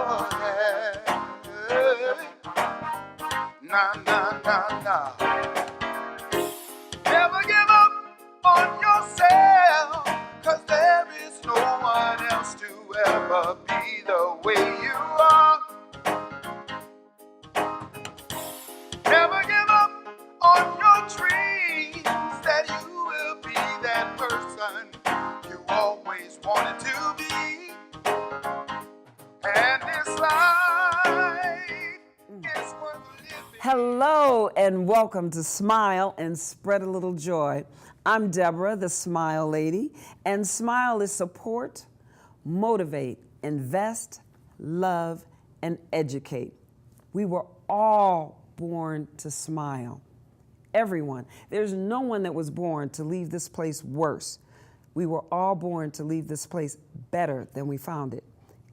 Nah, nah, nah, nah. Never give up on yourself, 'cause there is no one else to ever be the way you are. Never give up on your dreams, that you will be that person you always wanted to be. And this life is worth living. Hello and welcome to Smile and Spread a Little Joy. I'm Debra, the Smile Lady, and Smile is support, motivate, invest, love, and educate. We were all born to smile. Everyone. There's no one that was born to leave this place worse. We were all born to leave this place better than we found it.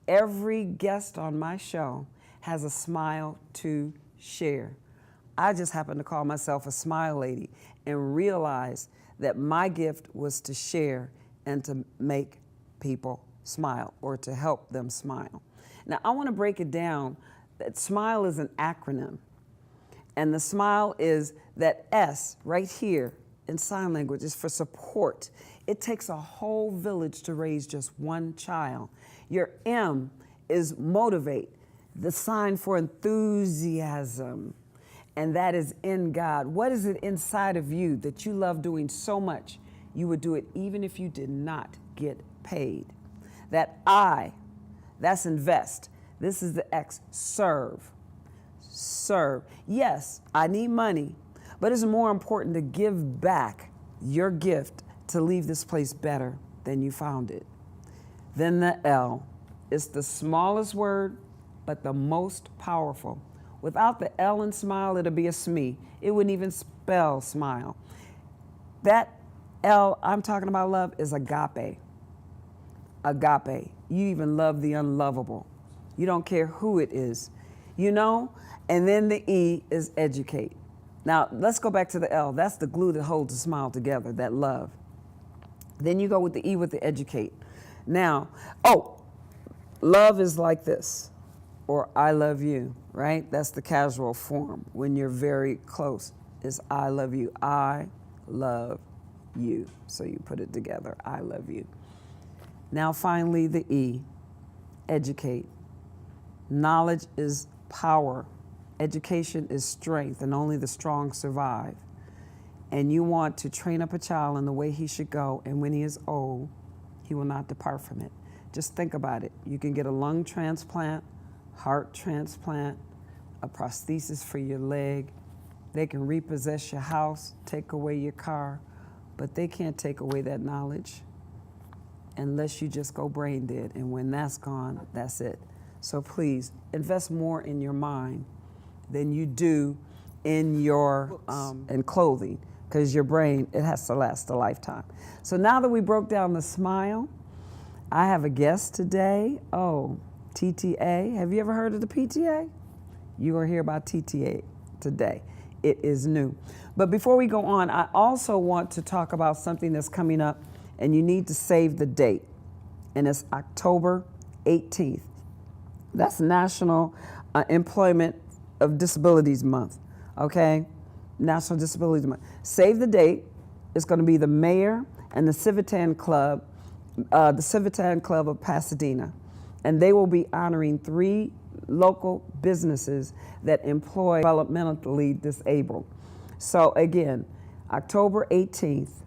Every guest on my show has a smile to share. I just happen to call myself a Smile Lady and realize that my gift was to share and to make people smile or to help them smile. Now, I want to break it down that SMILE is an acronym. And the SMILE is that S right here in sign language is for support. It takes a whole village to raise just one child. Your M is motivate, the sign for enthusiasm. And that is in God. What is it inside of you that you love doing so much you would do it even if you did not get paid? That I, that's invest. This is the X, serve. Serve. Yes, I need money, but it's more important to give back your gift to leave this place better than you found it. Then the L. It's the smallest word, but the most powerful. Without the L in smile, it'll be a SME. It wouldn't even spell smile. That L I'm talking about, love, is agape. Agape. You even love the unlovable. You don't care who it is, you know? And then the E is educate. Now, let's go back to the L. That's the glue that holds the smile together, that love. Then you go with the E with the educate. Now, love is like this, or I love you, right? That's the casual form. When you're very close, is I love you. I love you. So you put it together, I love you. Now, finally, the E, educate. Knowledge is power. Education is strength, and only the strong survive. And you want to train up a child in the way he should go, and when he is old, he will not depart from it. Just think about it. You can get a lung transplant, heart transplant, a prosthesis for your leg. They can repossess your house, take away your car, but they can't take away that knowledge unless you just go brain dead. And when that's gone, that's it. So please, invest more in your mind than you do in your in clothing, because your brain, it has to last a lifetime. So now that we broke down the smile, I have a guest today. Oh, TTA. Have you ever heard of the PTA? You are here about TTA today. It is new. But before we go on, I also want to talk about something that's coming up, and you need to save the date. And it's October 18th. That's National Employment of Disabilities Month, okay? National Disabilities Month. Save the date. It's going to be the mayor and the Civitan Club of Pasadena. And they will be honoring 3 local businesses that employ developmentally disabled. So again, October 18th,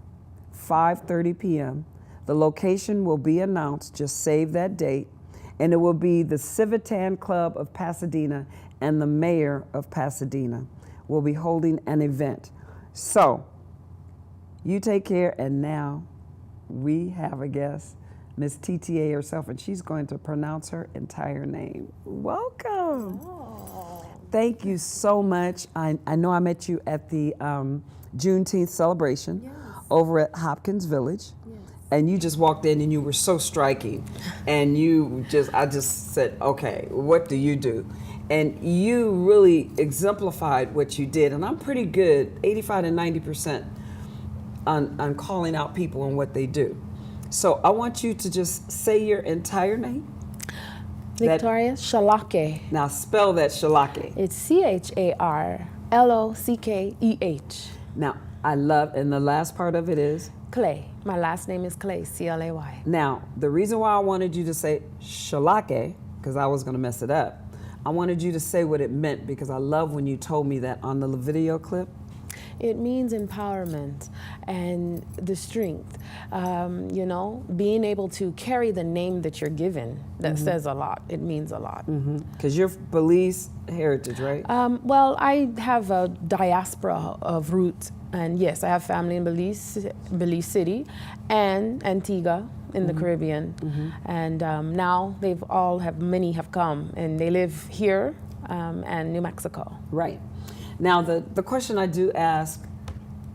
5:30 p.m. The location will be announced. Just save that date. And it will be the Civitan Club of Pasadena and the mayor of Pasadena will be holding an event. So you take care, and now we have a guest, Miss TTA herself, and she's going to pronounce her entire name. Welcome. Oh. Thank you so much. I know I met you at the Juneteenth celebration over at Hopkins Village. And you just walked in and you were so striking. And I just said, okay, what do you do? And you really exemplified what you did. And I'm pretty good, 85 to 90% on calling out people and what they do. So I want you to just say your entire name. Victoria Charlockeh. Now spell that Charlockeh. It's CHARLOCKEH. Now, I love, and the last part of it is? Clay. My last name is Clay, CLAY. Now, the reason why I wanted you to say Charlockeh, because I was going to mess it up, I wanted you to say what it meant because I love when you told me that on the video clip. It means empowerment and the strength. You know, being able to carry the name that you're given, that says a lot. It means a lot. Because you're Belize heritage, right? Well, I have a diaspora of roots. And yes, I have family in Belize City and Antigua in the Caribbean. And now many have come and they live here and New Mexico. Right. Now, the question I do ask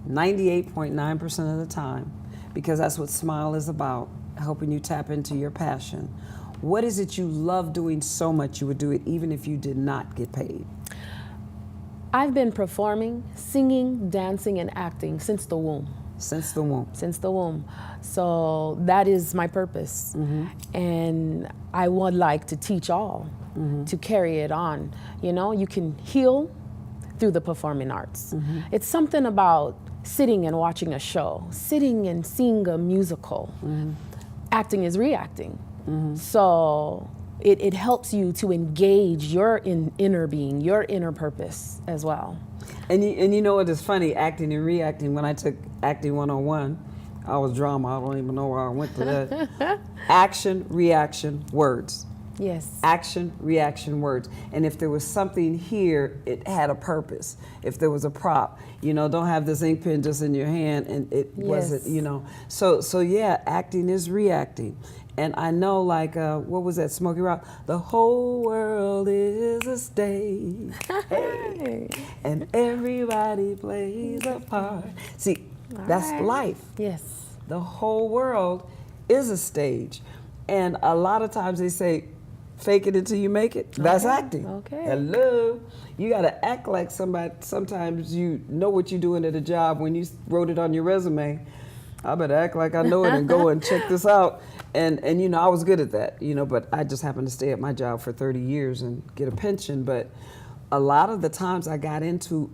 98.9% of the time, because that's what Smile is about, helping you tap into your passion. What is it you love doing so much you would do it even if you did not get paid? I've been performing, singing, dancing, and acting since the womb. Since the womb. Since the womb. So that is my purpose. And I would like to teach all to carry it on. You know, you can heal through the performing arts. It's something about sitting and watching a show, sitting and seeing a musical. Acting is reacting. So it helps you to engage your inner being, your inner purpose as well. And you know what is funny, acting and reacting, when I took Acting 101, I was drama, I don't even know where I went to that. Action, reaction, words. Yes. Action, reaction, words. And if there was something here, it had a purpose. If there was a prop, you know, don't have this ink pen just in your hand and it wasn't, you know. So yeah, acting is reacting. And I know, like, what was that, Smokey Rock? The whole world is a stage, hey, and everybody plays a part. See, that's life. Yes. The whole world is a stage. And a lot of times they say, fake it until you make it. That's acting. Okay. Hello. You got to act like somebody, sometimes you know what you're doing at a job when you wrote it on your resume. I better act like I know it and go and check this out. And you know, I was good at that, you know, but I just happened to stay at my job for 30 years and get a pension. But a lot of the times I got into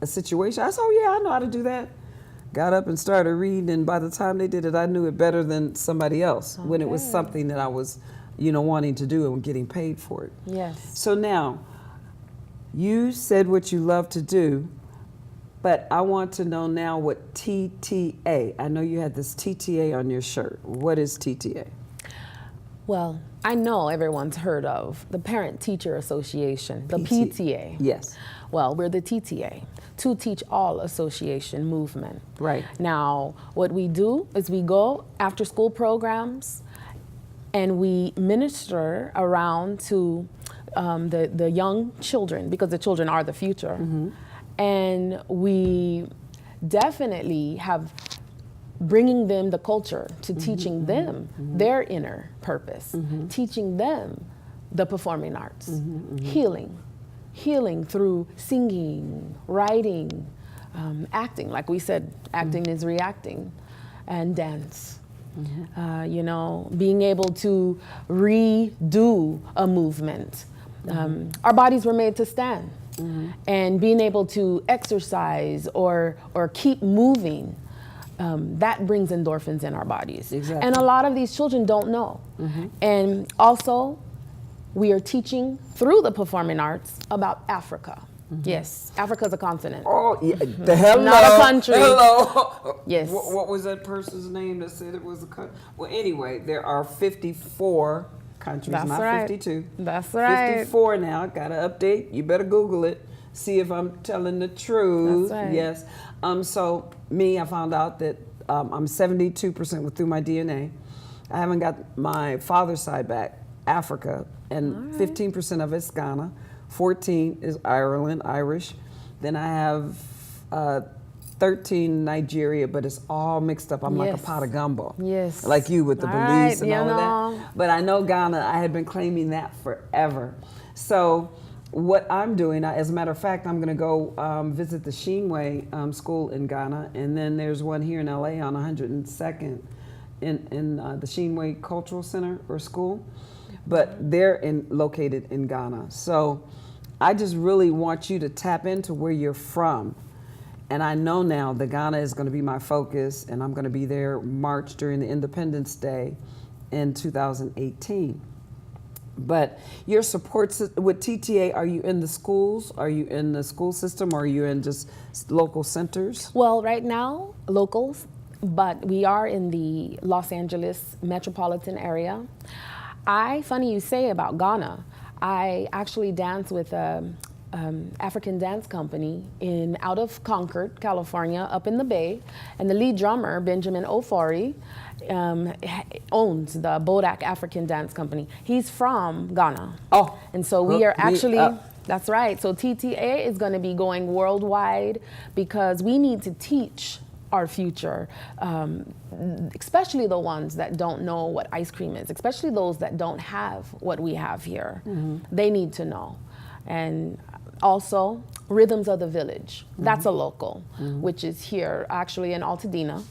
a situation, I said, oh yeah, I know how to do that. Got up and started reading, and by the time they did it, I knew it better than somebody else when it was something that I was, you know, wanting to do and getting paid for it. Yes. So now, you said what you love to do, but I want to know now what TTA. I know you had this TTA on your shirt. What is TTA? Well, I know everyone's heard of the Parent Teacher Association, the PTA. Yes. Well, we're the TTA, To Teach All Association movement. Right. Now, what we do is we go after school programs and we minister around to the young children, because the children are the future. And we definitely have bringing them the culture to teaching them their inner purpose, teaching them the performing arts, healing through singing, writing, acting. Like we said, acting is reacting, and dance. You know, being able to redo a movement. Our bodies were made to stand. And being able to exercise or keep moving, that brings endorphins in our bodies. Exactly. And a lot of these children don't know. And also, we are teaching through the performing arts about Africa. Yes, Africa is a continent. Oh, yeah. The hello. Not a country. Hello. Yes. What was that person's name that said it was a country? Well, anyway, there are 54 countries, That's not right. 52. That's right. 54 now. Got to update. You better Google it. See if I'm telling the truth. That's right. Yes. So me, I found out that I'm 72% through my DNA. I haven't got my father's side back, Africa, and 15% of it's Ghana. 14 is Ireland, Irish. Then I have 13 Nigeria, but it's all mixed up. I'm like a pot of gumbo. Yes. Like you with the Belize and all of that. But I know Ghana, I had been claiming that forever. So what I'm doing, as a matter of fact, I'm gonna go visit the Sheenway school in Ghana, and then there's one here in LA on 102nd in the Sheenway Cultural Center or school. but they're located in Ghana. So I just really want you to tap into where you're from. And I know now that Ghana is going to be my focus, and I'm going to be there March during the Independence Day in 2018. But your support with TTA, are you in the schools? Are you in the school system, or are you in just local centers? Well, right now, locals, but we are in the Los Angeles metropolitan area. Funny you say about Ghana. I actually dance with African dance company out of Concord, California, up in the Bay, and the lead drummer, Benjamin Ofori, owns the Bodak African Dance Company. He's from Ghana. Oh, and so we are actually, that's right. So TTA is going to be going worldwide because we need to teach our future, especially the ones that don't know what ice cream is, especially those that don't have what we have here. They need to know. And also, Rhythms of the Village. That's a local, which is here actually in Altadena.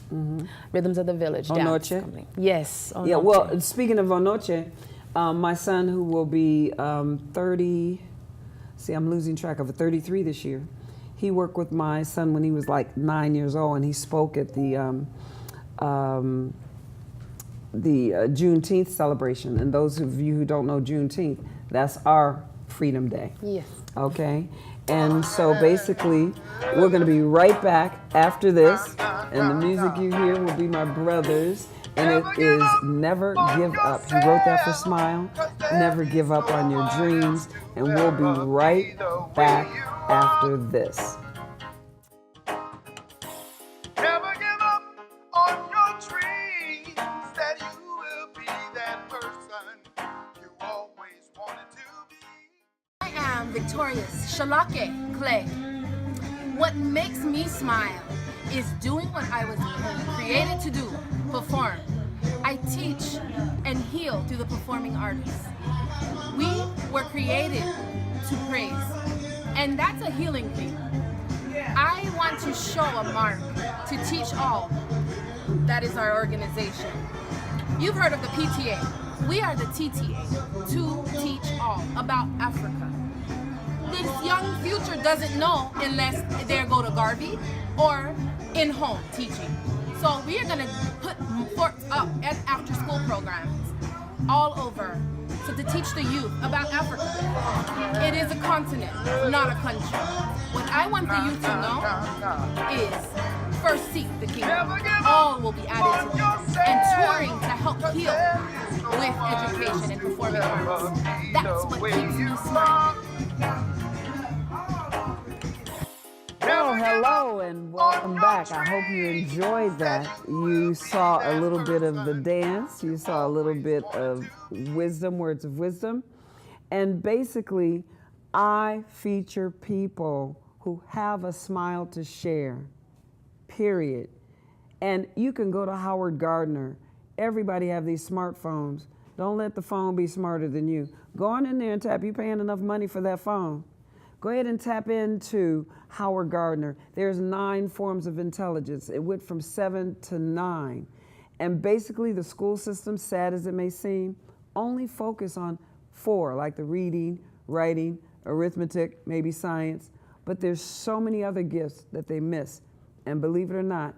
Rhythms of the Village dance company. Yes. Yeah. Well, speaking of Onoche, my son, who will be 30. See, I'm losing track of it. 33 this year. He worked with my son when he was like 9 years old, and he spoke at the Juneteenth celebration. And those of you who don't know Juneteenth, that's our Freedom Day. Yes. Okay. And so basically, we're going to be right back after this, and the music you hear will be my brother's, and it is Never Give Up. He wrote that for Smile. Never give up on your dreams, and we'll be right back after this. Never give up on your dreams, that you will be that person you always wanted to be. I am Victoria Charlockeh Clay. What makes me smile is doing what I was created to do, perform. I teach and heal through the performing arts. We were created to praise, and that's a healing thing. I want to show a mark to teach all. That is our organization. You've heard of the PTA. We are the TTA, to teach all about Africa. This young future doesn't know unless they go to Garvey or in home teaching. So we are going to put forts up at after school programs all over, so to teach the youth about Africa. It is a continent, not a country. What I want the youth to know is first seek the kingdom. All will be added to it. And touring to help heal with education and performing arts. That's what keeps me smiling. Well, hello and welcome back. I hope you enjoyed that. You saw a little bit of the dance. You saw a little bit of wisdom, words of wisdom. And basically, I feature people who have a smile to share, period. And you can go to Howard Gardner. Everybody have these smartphones. Don't let the phone be smarter than you. Go on in there and tap. You're paying enough money for that phone. Go ahead and tap into Howard Gardner. There's 9 forms of intelligence. It went from 7 to 9. And basically the school system, sad as it may seem, only focus on 4, like the reading, writing, arithmetic, maybe science. But there's so many other gifts that they miss. And believe it or not,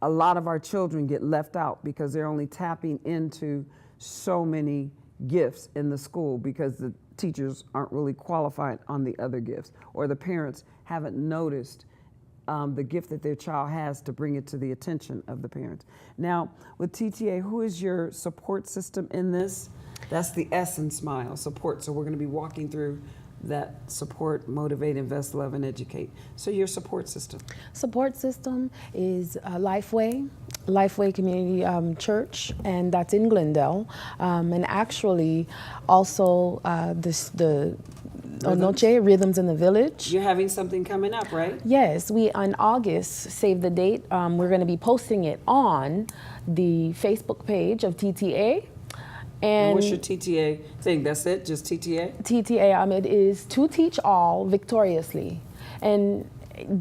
a lot of our children get left out because they're only tapping into so many gifts in the school because the teachers aren't really qualified on the other gifts, or the parents haven't noticed the gift that their child has to bring it to the attention of the parents. Now, with TTA, who is your support system in this? That's the S in Smile, support. So we're going to be walking through that: support, motivate, invest, love, and educate. So your support system? Support system is Lifeway Community Church, and that's in Glendale. And actually, also the Onoche, Rhythms in the Village. You're having something coming up, right? Yes, we on August, save the date, we're going to be posting it on the Facebook page of TTA. And what's your TTA thing? That's it? Just TTA? TTA, it is to teach all victoriously. And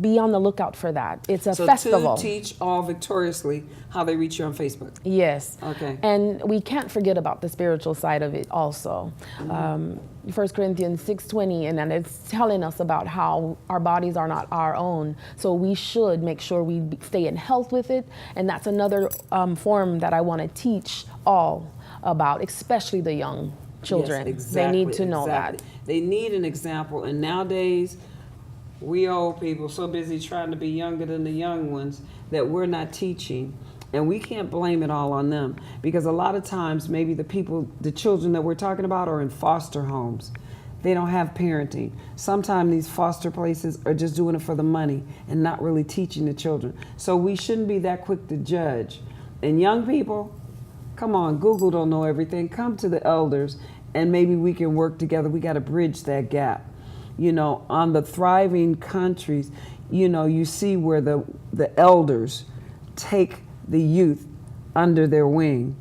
be on the lookout for that. It's a So festival. to teach all victoriously how they reach you on Facebook. Yes. Okay. And we can't forget about the spiritual side of it also. 1 Corinthians 6:20, and then it's telling us about how our bodies are not our own. So we should make sure we stay in health with it. And that's another form that I want to teach all about, especially the young children. Yes, exactly, They need to know exactly. that. They need an example. And nowadays, we old people so busy trying to be younger than the young ones that we're not teaching. And we can't blame it all on them, because a lot of times maybe the children that we're talking about are in foster homes. They don't have parenting. Sometimes these foster places are just doing it for the money and not really teaching the children. So we shouldn't be that quick to judge. And young people, come on, Google don't know everything. Come to the elders and maybe we can work together. We got to bridge that gap. You know, on the thriving countries, you know, you see where the elders take the youth under their wing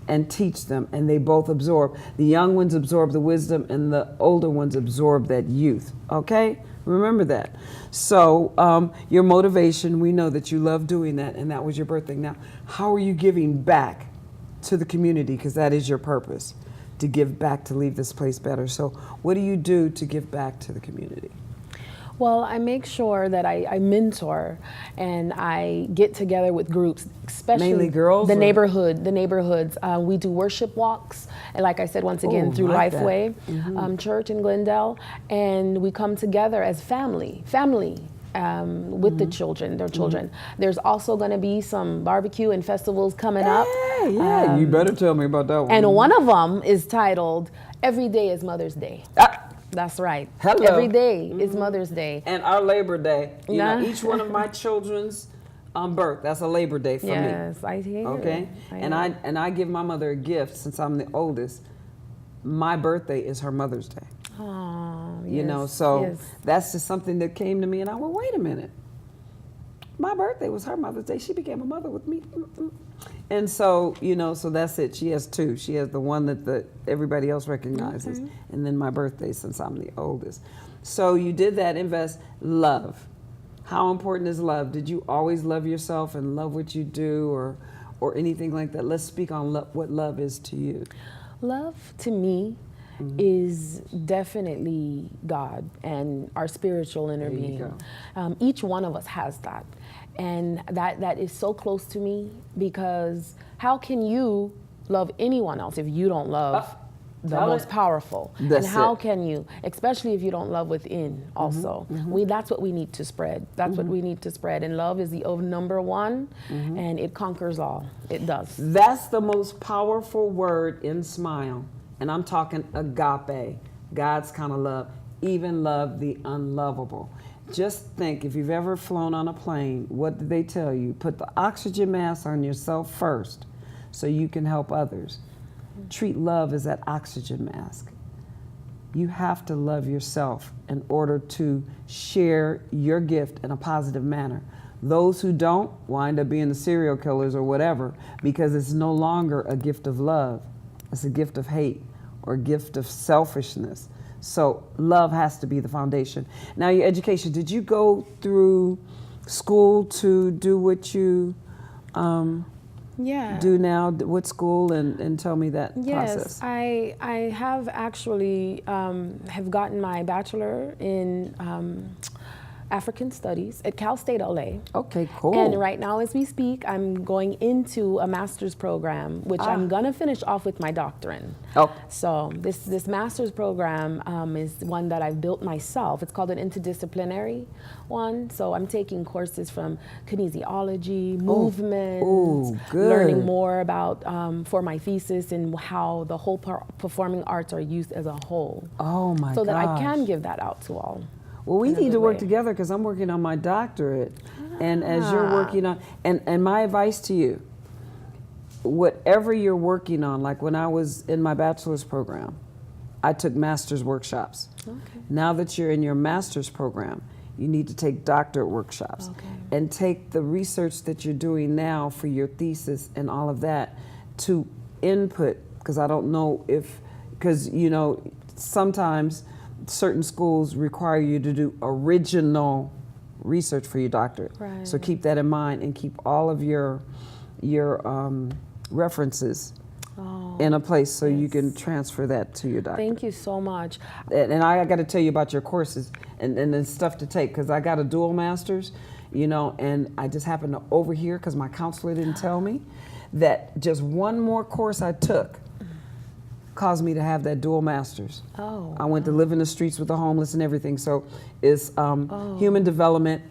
and teach them, and they both absorb. The young ones absorb the wisdom and the older ones absorb that youth. Okay? Remember that. So your motivation, we know that you love doing that, and that was your birthday. Now, how are you giving back to the community? Because that is your purpose, to give back, to leave this place better. So what do you do to give back to the community? Well, I make sure that I mentor and I get together with groups, especially Mainly girls, the or? neighborhoods. We do worship walks, and like I said, once again, through like Lifeway Church in Glendale, and we come together as family with the children, their children. There's also going to be some barbecue and festivals coming up. Yeah, you better tell me about that one. And one of them is titled "Every Day is Mother's Day." That's right. Hello. Every day is Mother's Day. And our Labor Day. You know, Yeah. each one of my children's birth, that's a Labor Day for me. Yes, I hear. Okay? And I give my mother a gift since I'm the oldest. My birthday is her Mother's Day. Oh, You know, yes, so yes. that's just something that came to me, and I went, wait a minute. My birthday was her Mother's Day. She became a mother with me. And so, you know, so that's it. She has two. She has the one that everybody else recognizes, and then my birthday, since I'm the oldest. So you did that, invest, love. How important is love? Did you always love yourself and love what you do, or anything like that? Let's speak on what love is to you. Love to me is definitely God and our spiritual inner There you being. Each one of us has that. And that is so close to me, because how can you love anyone else if you don't love the most powerful? That's and how it. can you, especially if you don't love within also. That's what we need to spread. That's what we need to spread. And love is the number one, and it conquers all. It does. That's the most powerful word in Smile. And I'm talking agape, God's kind of love, even love the unlovable. Just think, if you've ever flown on a plane, what did they tell you? Put the oxygen mask on yourself first so you can help others. Treat love as that oxygen mask. You have to love yourself in order to share your gift in a positive manner. Those who don't wind up being the serial killers or whatever, because it's no longer a gift of love. It's a gift of hate or a gift of selfishness. So love has to be the foundation. Now, your education, did you go through school to do what you do now? What school? And tell me that process. Yes, I have actually have gotten my bachelor in African Studies at Cal State LA. Okay, cool. And right now, as we speak, I'm going into a master's program, which I'm gonna finish off with my doctorate. Oh. So this master's program is one that I've built myself. It's called an interdisciplinary one. So I'm taking courses from kinesiology, movement, good. learning more about for my thesis and how the whole performing arts are used as a whole. Oh my So that I gosh. can give that out to all. Well, we in a need good to work way. together, because I'm working on my doctorate. And as you're working on, and my advice to you, whatever you're working on, like when I was in my bachelor's program, I took master's workshops. Okay. Now that you're in your master's program, you need to take doctorate workshops and take the research that you're doing now for your thesis and all of that to input, because I don't know because you know, sometimes certain schools require you to do original research for your doctorate. Right. So keep that in mind and keep all of your references in a place so you can transfer that to your doctor. Thank you so much. And I got to tell you about your courses and the stuff to take, because I got a dual master's, you know, and I just happened to overhear, because my counselor didn't tell me, that just one more course I took caused me to have that dual master's. Oh. I went to live in the streets with the homeless and everything. So it's human development,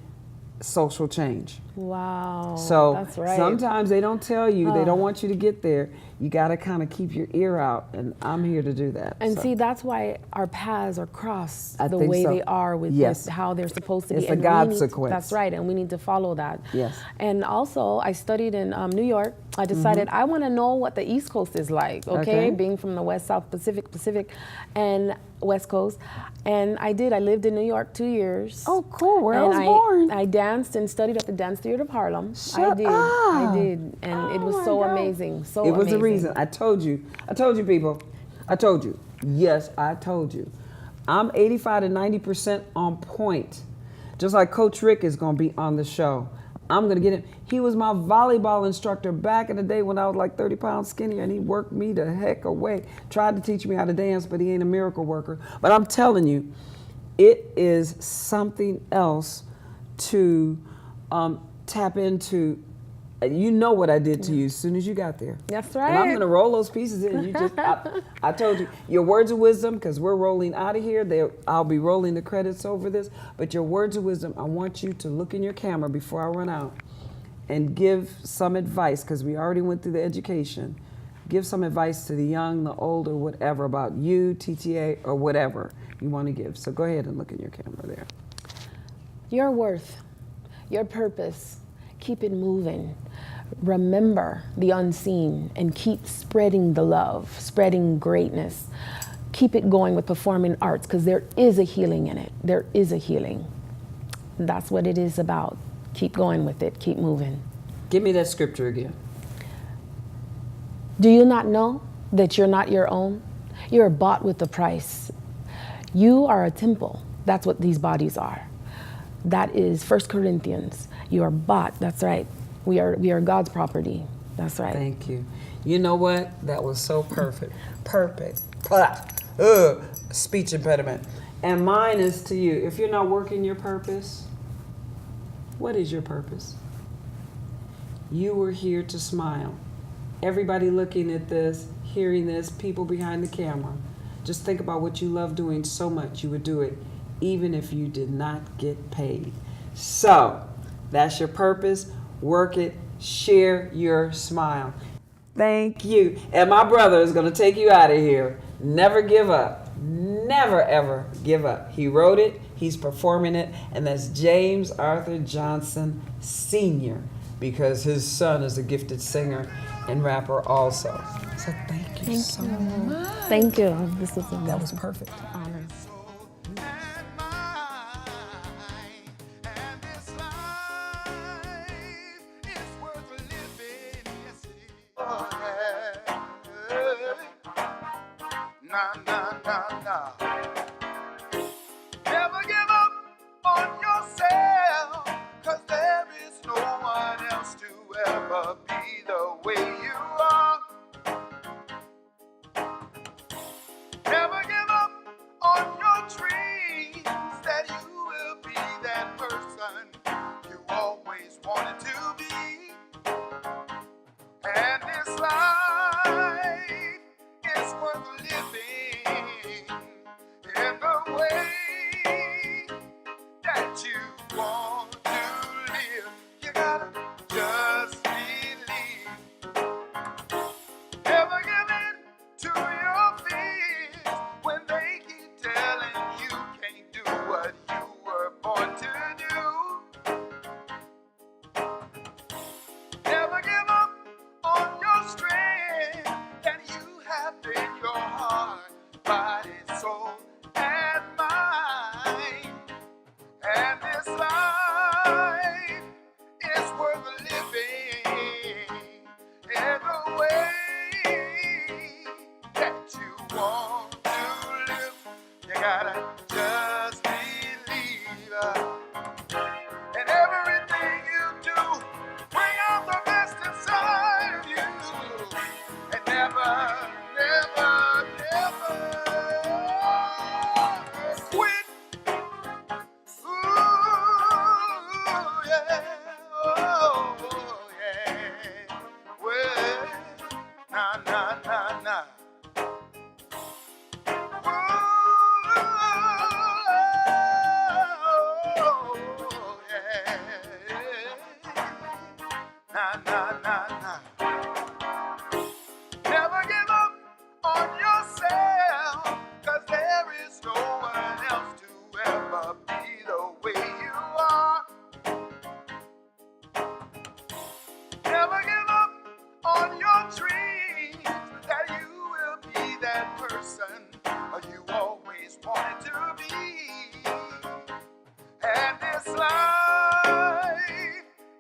social change. Wow. So that's right. sometimes they don't tell you, they don't want you to get there. You got to kind of keep your ear out, and I'm here to do that. And so. see, that's why our paths are crossed I the think way so. they are with how they're supposed to be. It's a And God we need sequence. That's right, and we need to follow that. Yes. And also, I studied in New York. I decided I want to know what the East Coast is like, okay? Being from the West, South, Pacific, and West Coast. And I did. I lived in New York 2 years. Oh, cool. Where I And was born. I danced and studied at the Dance Theater of Harlem. Shut I up. did. And it was my so God. amazing. So It was amazing. the reason. I told you people. I told you. Yes, I told you. I'm 85 to 90% on point. Just like Coach Rick is going to be on the show. I'm going to get him. He was my volleyball instructor back in the day when I was like 30 pounds skinnier, and he worked me the heck away. Tried to teach me how to dance, but he ain't a miracle worker. But I'm telling you, it is something else to tap into. You know what I did to you as soon as you got there. That's right. And I'm going to roll those pieces in. You just, I told you, your words of wisdom, because we're rolling out of here. I'll be rolling the credits over this. But your words of wisdom, I want you to look in your camera before I run out and give some advice, because we already went through the education. Give some advice to the young, the old, or whatever about you, TTA, or whatever you want to give. So go ahead and look in your camera there. Your worth, your purpose, keep it moving. Remember the unseen and keep spreading the love, spreading greatness. Keep it going with performing arts, because there is a healing in it. There is a healing. That's what it is about. Keep going with it. Keep moving. Give me that scripture again. Do you not know that you're not your own? You're bought with a price. You are a temple. That's what these bodies are. That is 1 Corinthians. You are bought. That's right. We are God's property. That's right. Thank you. You know what? That was so perfect. Perfect. Speech impediment. And mine is to you. If you're not working your purpose, what is your purpose? You were here to smile. Everybody looking at this, hearing this, people behind the camera. Just think about what you love doing so much. You would do it even if you did not get paid. So, that's your purpose. Work it. Share your smile. Thank you. And my brother is going to take you out of here. Never give up. Never, ever give up. He wrote it. He's performing it. And that's James Arthur Johnson Sr., because his son is a gifted singer and rapper also. So thank you so much. Thank you. This was That was perfect. honor. Never give up on yourself, 'cause there is no one else to ever be the way you are. Never give up on your dreams, that you will be that person you always wanted to be. And this life is worth living in the way that you want to live. You gotta just believe. Never give in to your fears. wanted to be. And this life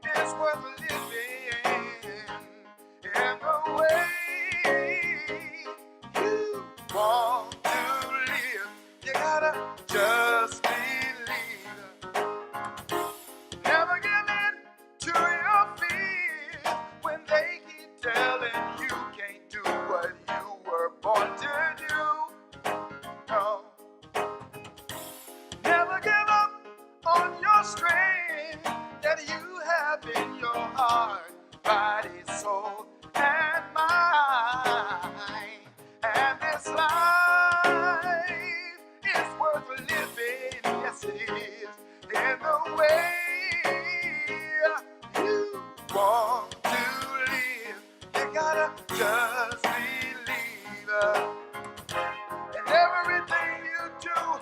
is worth living in the way you want to live. You gotta just believe. Never give in to your fears when they keep telling you can't do what you were born to do. No. Never give up on your strength that you have in your heart, body, soul, and mind. And this life is worth living, yes it is, in the way you want to live. You gotta just believe. And everything you do,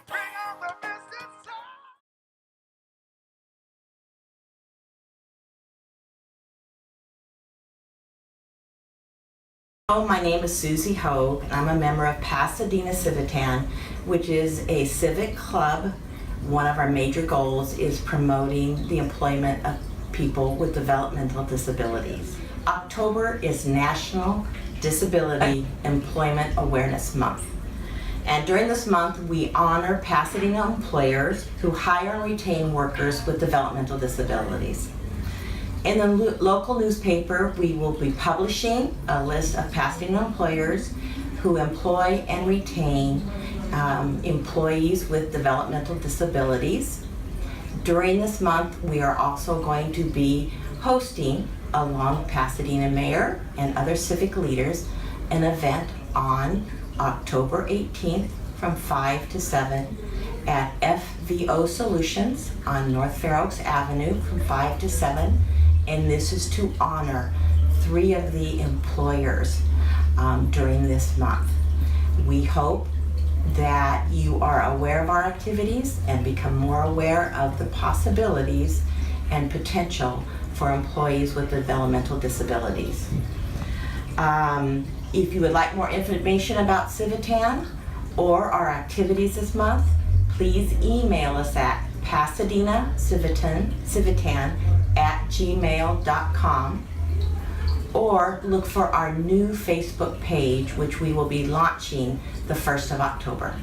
bring out the best inside. Hello, my name is Susie Hogue, and I'm a member of Pasadena Civitan, which is a civic club. One of our major goals is promoting the employment of people with developmental disabilities. October is National Disability Employment Awareness Month. And during this month, we honor Pasadena employers who hire and retain workers with developmental disabilities. In the local newspaper, we will be publishing a list of Pasadena employers who employ and retain employees with developmental disabilities. During this month, we are also going to be hosting, along with Pasadena Mayor and other civic leaders, an event on October 18th from 5 to 7 at FVO Solutions on North Fair Oaks Avenue from 5 to 7. And this is to honor 3 of the employers during this month. We hope that you are aware of our activities and become more aware of the possibilities and potential for employees with developmental disabilities. If you would like more information about Civitan or our activities this month, please email us at pasadenacivitans@gmail.com or look for our new Facebook page, which we will be launching the 1st of October.